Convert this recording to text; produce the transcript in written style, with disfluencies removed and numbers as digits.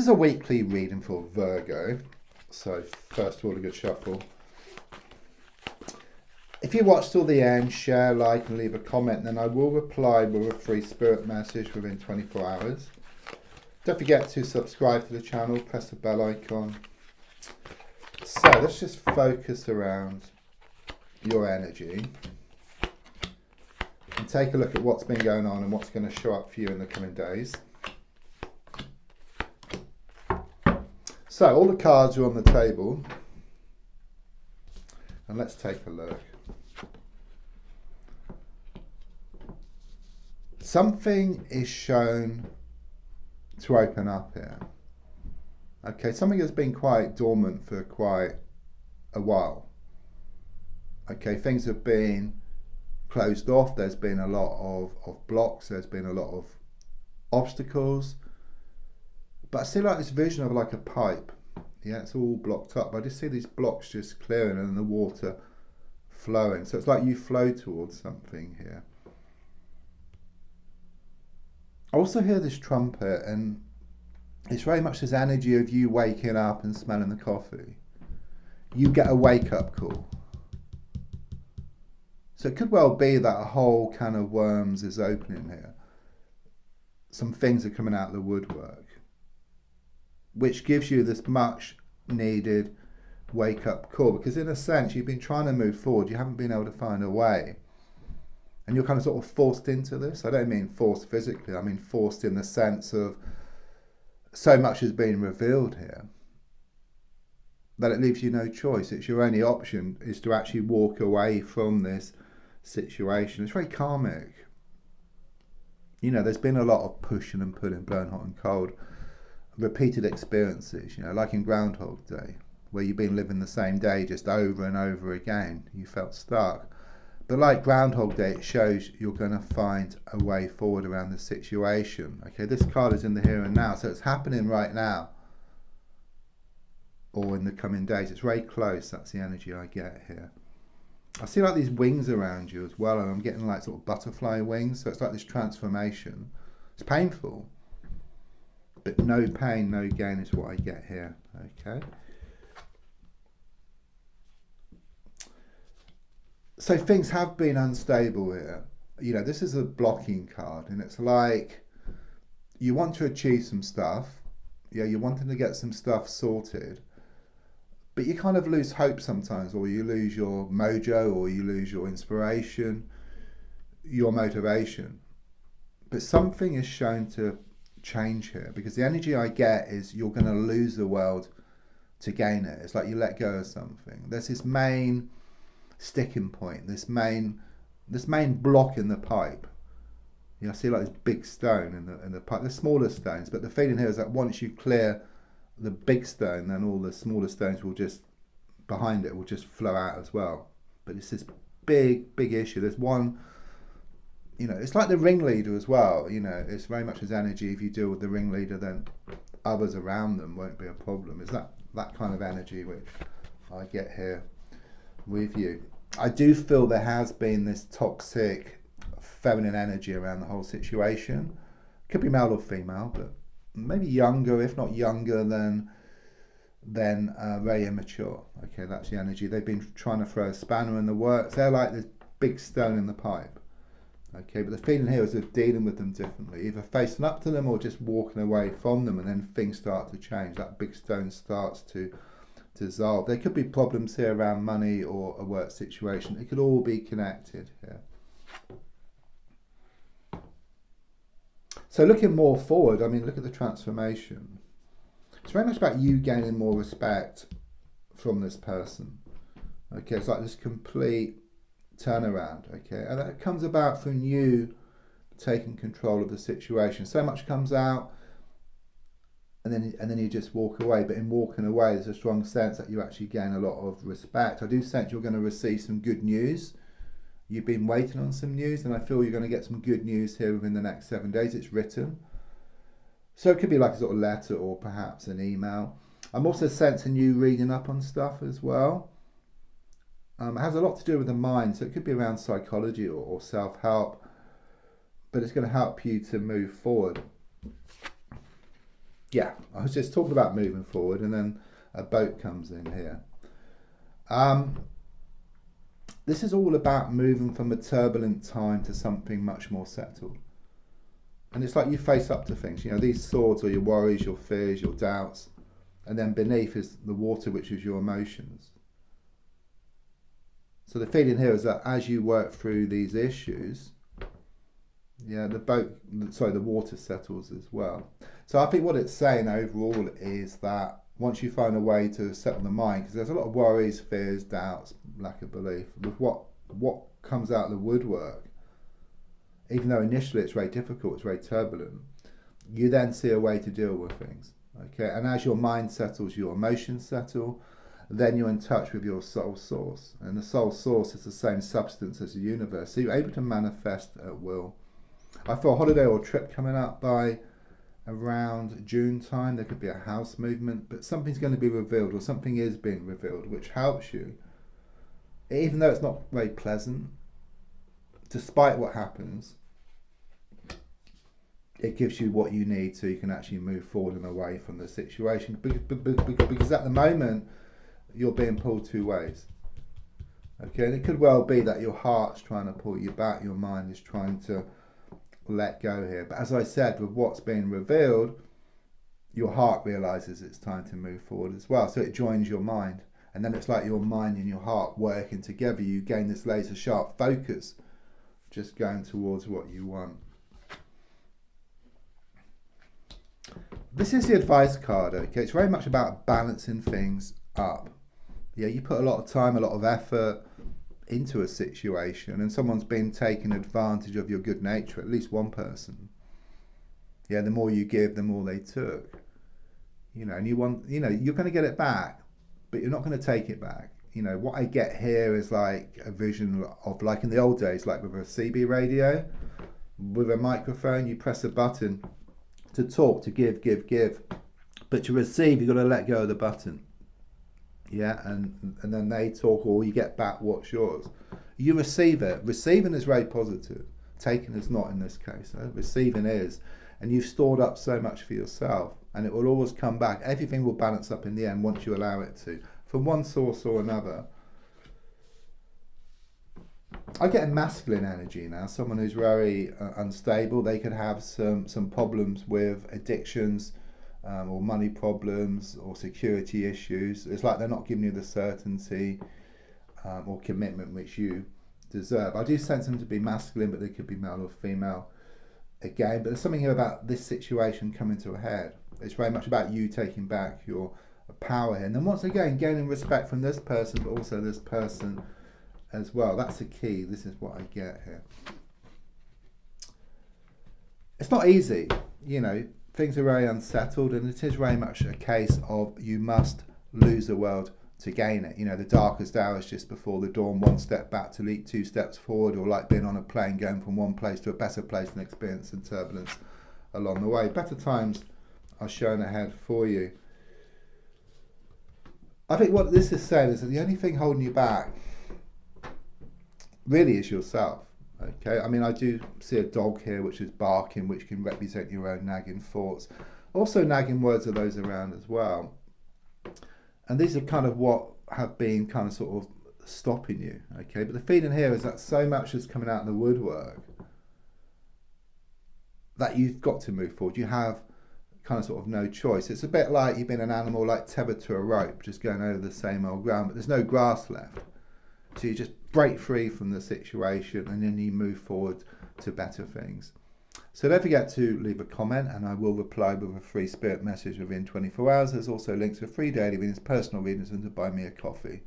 is a weekly reading for Virgo. So first of all, a good shuffle. If you watched till the end, share, like and leave a comment, then I will reply with a free spirit message within 24 hours. Don't forget to subscribe to the channel, press the bell icon. So let's just focus around your energy and take a look at what's been going on and what's going to show up for you in the coming days. So all the cards are on the table and let's take a look. Something is shown to open up here. Okay, something has been quite dormant for quite a while. Okay, things have been closed off. There's been a lot of blocks. There's been a lot of obstacles. But I see like this vision of like a pipe. Yeah, it's all blocked up. I just see these blocks just clearing and the water flowing. So it's like you flow towards something here. I also hear this trumpet, and it's very much this energy of you waking up and smelling the coffee. You get a wake-up call. So it could well be that a whole can of worms is opening here. Some things are coming out of the woodwork, which gives you this much needed wake-up call. Because in a sense, you've been trying to move forward. You haven't been able to find a way. And you're kind of sort of forced into this. I don't mean forced physically. I mean forced in the sense of so much has been revealed here that it leaves you no choice. It's your only option is to actually walk away from this situation. It's very karmic. You know, there's been a lot of pushing and pulling, blowing hot and cold, repeated experiences, you know, like in Groundhog Day, where you've been living the same day just over and over again. You felt stuck. But like Groundhog Day, it shows you're going to find a way forward around the situation. Okay, this card is in the here and now, so it's happening right now or in the coming days. It's very close. That's the energy I get here. I see like these wings around you as well, and I'm getting like sort of butterfly wings. So it's like this transformation. It's painful, but no pain, no gain is what I get here. Okay. So things have been unstable here. You know, this is a blocking card, and it's like you want to achieve some stuff. Yeah, you're wanting to get some stuff sorted, but you kind of lose hope sometimes, or you lose your mojo, or you lose your inspiration, your motivation. But something is shown to change here, because the energy I get is you're going to lose the world to gain it. It's like you let go of something. There's this main sticking point, this main block in the pipe. You know, I see like this big stone in the pipe. There's smaller stones, but the feeling here is that once you clear the big stone, then all the smaller stones will just behind it will just flow out as well. But it's this big issue. There's one, you know, it's like the ringleader as well. You know, it's very much as energy. If you deal with the ringleader, then others around them won't be a problem. It's that kind of energy which I get here with you. I do feel there has been this toxic feminine energy around the whole situation. Could be male or female, but maybe younger, if not younger than very immature. Okay, that's the energy. They've been trying to throw a spanner in the works. They're like this big stone in the pipe. Okay, but the feeling here is of dealing with them differently, either facing up to them or just walking away from them, and then things start to change. That big stone starts to dissolve. There could be problems here around money or a work situation. It could all be connected here. So looking more forward, I mean, look at the transformation. It's very much about you gaining more respect from this person. Okay, it's like this complete turnaround. Okay, and that comes about from you taking control of the situation. So much comes out, and then you just walk away. But in walking away, there's a strong sense that you actually gain a lot of respect. I do sense you're going to receive some good news. You've been waiting on some news, and I feel you're going to get some good news here within the next 7 days. It's written. So it could be like a sort of letter or perhaps an email. I'm also sensing you reading up on stuff as well. It has a lot to do with the mind, so it could be around psychology or self-help, but it's going to help you to move forward. yeah, I was just talking about moving forward, and then a boat comes in here. Um, this is all about moving from a turbulent time to something much more settled. And it's like you face up to things. You know, these swords are your worries, your fears, your doubts, and then beneath is the water, which is your emotions. So the feeling here is that as you work through these issues, yeah, the water settles as well. So I think what it's saying overall is that once you find a way to settle the mind, because there's a lot of worries, fears, doubts, lack of belief, with what comes out of the woodwork, even though initially it's very difficult, it's very turbulent, you then see a way to deal with things. Okay, and as your mind settles, your emotions settle, then you're in touch with your soul source. And the soul source is the same substance as the universe. So you're able to manifest at will. I feel a holiday or trip coming up by around June time. There could be a house movement, but something's going to be revealed, or something is being revealed, which helps you. Even though it's not very pleasant, despite what happens, it gives you what you need so you can actually move forward and away from the situation. Because at the moment, you're being pulled two ways. Okay, and it could well be that your heart's trying to pull you back, your mind is trying to let go here. But as I said, with what's being revealed, your heart realizes it's time to move forward as well. So it joins your mind. And then it's like your mind and your heart working together. You gain this laser sharp focus, just going towards what you want. This is the advice card, okay? It's very much about balancing things up. Yeah, you put a lot of time, a lot of effort into a situation, and someone's been taking advantage of your good nature, at least one person. Yeah, the more you give, the more they took. You know, and you want, you know, you're going to get it back, but you're not going to take it back. You know, what I get here is like a vision of, like in the old days, like with a CB radio, with a microphone, you press a button to talk, to give. But to receive, you've got to let go of the button. Yeah, and then they talk, or you get back what's yours. You receive it. Receiving is very positive. Taking is not in this case. Receiving is. And you've stored up so much for yourself, and it will always come back. Everything will balance up in the end once you allow it to, from one source or another. I get a masculine energy now, someone who's very unstable. They could have some problems with addictions, or money problems, or security issues. It's like they're not giving you the certainty or commitment which you deserve. I do sense them to be masculine, but they could be male or female again. But there's something here about this situation coming to a head. It's very much about you taking back your power here. And then once again, gaining respect from this person, but also this person as well. That's the key. This is what I get here. It's not easy, you know. Things are very unsettled, and it is very much a case of you must lose the world to gain it. You know, the darkest hour is just before the dawn, one step back to leap two steps forward, or like being on a plane going from one place to a better place and experiencing turbulence along the way. Better times are shown ahead for you. I think what this is saying is that the only thing holding you back really is yourself. Okay, I mean, I do see a dog here which is barking, which can represent your own nagging thoughts. Also nagging words of those around as well. And these are kind of what have been kind of sort of stopping you. Okay, but the feeling here is that so much is coming out of the woodwork that you've got to move forward. You have kind of sort of no choice. It's a bit like you've been an animal like tethered to a rope, just going over the same old ground, but there's no grass left. So you just break free from the situation, and then you move forward to better things. So don't forget to leave a comment, and I will reply with a free spirit message within 24 hours. There's also links for free daily readings, personal readings, and to buy me a coffee.